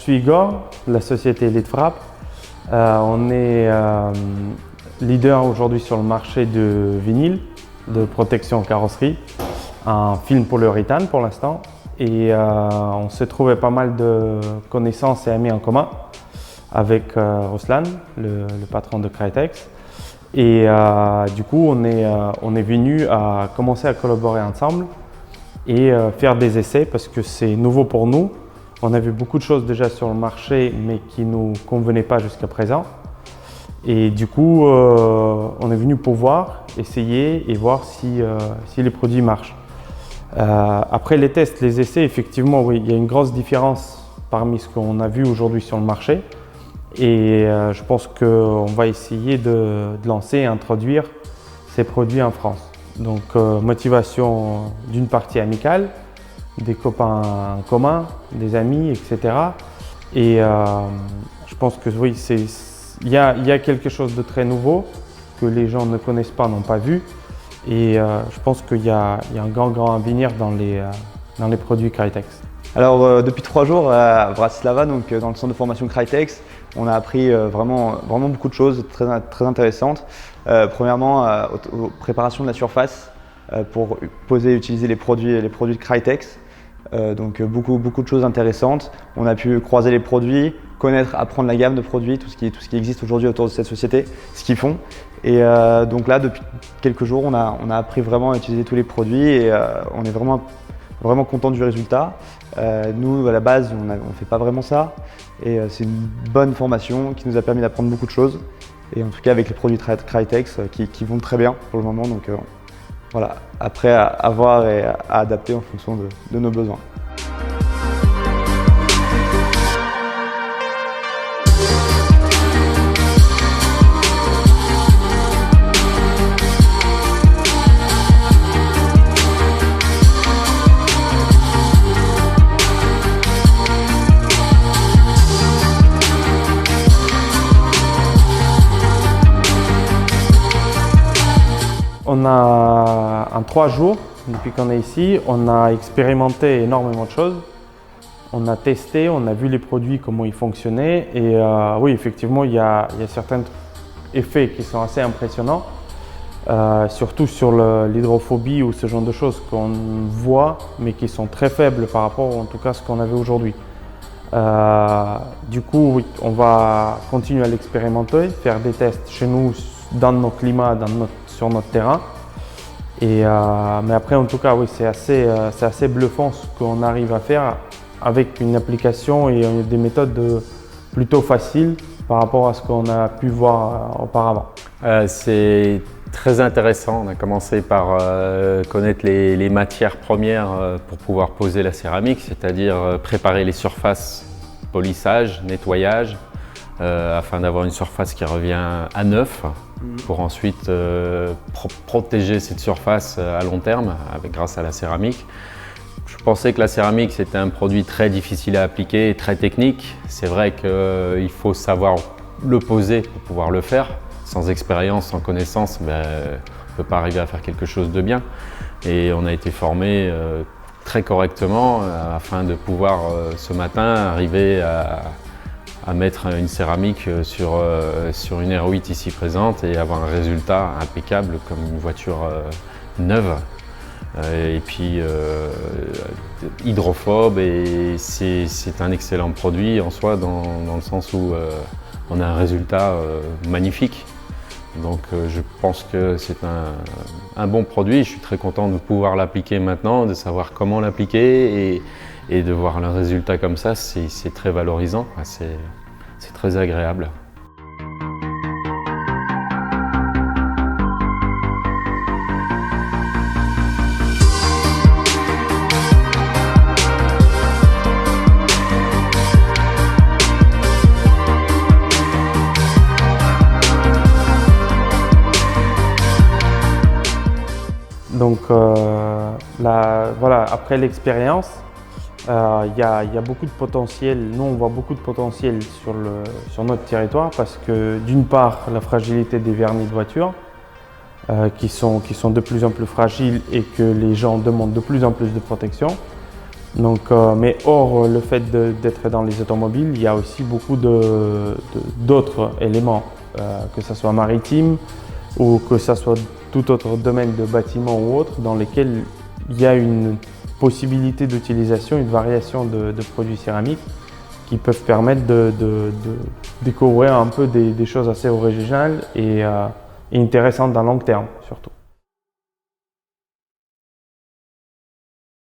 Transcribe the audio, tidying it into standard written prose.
suis Igor, de la société Elite Frappe. On est leader aujourd'hui sur le marché de vinyle, de protection carrosserie, un film polyuréthane pour l'instant. Et on s'est trouvé pas mal de connaissances et amis en commun avec Ruslan, le patron de Crytex. Et du coup, on est venu à commencer à collaborer ensemble et faire des essais parce que c'est nouveau pour nous. On a vu beaucoup de choses déjà sur le marché mais qui ne nous convenaient pas jusqu'à présent. Et du coup, on est venu pour voir, essayer et voir si les produits marchent. Après les tests, les essais, effectivement, oui, il y a une grosse différence parmi ce qu'on a vu aujourd'hui sur le marché. Et je pense qu'on va essayer de lancer et introduire ces produits en France. Donc motivation d'une partie amicale, des copains en commun, des amis, etc. Et je pense que oui, il y a quelque chose de très nouveau que les gens ne connaissent pas, n'ont pas vu. Et je pense qu'il y a un grand avenir dans les produits Crytex. Alors depuis 3 jours à Bratislava, donc dans le centre de formation Crytex, on a appris vraiment beaucoup de choses très intéressantes. Premièrement, préparation de la surface pour poser et utiliser les produits de Crytex. Donc beaucoup de choses intéressantes. On a pu croiser les produits, connaître, apprendre la gamme de produits, tout ce qui existe aujourd'hui autour de cette société, ce qu'ils font. Et donc là, depuis quelques jours, on a appris vraiment à utiliser tous les produits et on est vraiment content du résultat. Nous, à la base, on ne fait pas vraiment ça. Et c'est une bonne formation qui nous a permis d'apprendre beaucoup de choses. Et en tout cas, avec les produits Crytex qui vont très bien pour le moment. Donc voilà, après à voir et à adapter en fonction de nos besoins. On a, en 3 jours, depuis qu'on est ici, on a expérimenté énormément de choses. On a testé, on a vu les produits, comment ils fonctionnaient. Et oui, effectivement, il y a certains effets qui sont assez impressionnants. Surtout sur l'hydrophobie ou ce genre de choses qu'on voit, mais qui sont très faibles par rapport, en tout cas, à ce qu'on avait aujourd'hui. Du coup, oui, on va continuer à l'expérimenter, faire des tests chez nous, dans nos climats, sur notre terrain. Et, mais après, en tout cas, oui, c'est assez bluffant ce qu'on arrive à faire avec une application et des méthodes plutôt faciles par rapport à ce qu'on a pu voir auparavant. C'est très intéressant. On a commencé par connaître les matières premières pour pouvoir poser la céramique, c'est-à-dire préparer les surfaces, polissage, nettoyage, afin d'avoir une surface qui revient à neuf, pour ensuite protéger cette surface à long terme grâce à la céramique. Je pensais que la céramique c'était un produit très difficile à appliquer et très technique. C'est vrai qu'il faut savoir le poser pour pouvoir le faire. Sans expérience, sans connaissance, on ne peut pas arriver à faire quelque chose de bien. Et on a été formé très correctement afin de pouvoir ce matin arriver à mettre une céramique sur une R8 ici présente et avoir un résultat impeccable comme une voiture neuve. Et puis hydrophobe, et c'est un excellent produit en soi dans le sens où on a un résultat magnifique. Donc je pense que c'est un bon produit. Je suis très content de pouvoir l'appliquer maintenant, de savoir comment l'appliquer et de voir le résultat comme ça, c'est très valorisant, c'est très agréable. Donc voilà, après l'expérience, il y a beaucoup de potentiel. Nous, on voit beaucoup de potentiel sur notre territoire parce que d'une part, la fragilité des vernis de voiture qui sont de plus en plus fragiles et que les gens demandent de plus en plus de protection. Donc, mais hors le fait d'être dans les automobiles, il y a aussi beaucoup d'autres éléments, que ce soit maritime ou que ce soit tout autre domaine de bâtiment ou autre, dans lesquels il y a une possibilité d'utilisation, une variation de produits céramiques qui peuvent permettre de découvrir un peu des choses assez originales et intéressantes dans le long terme surtout.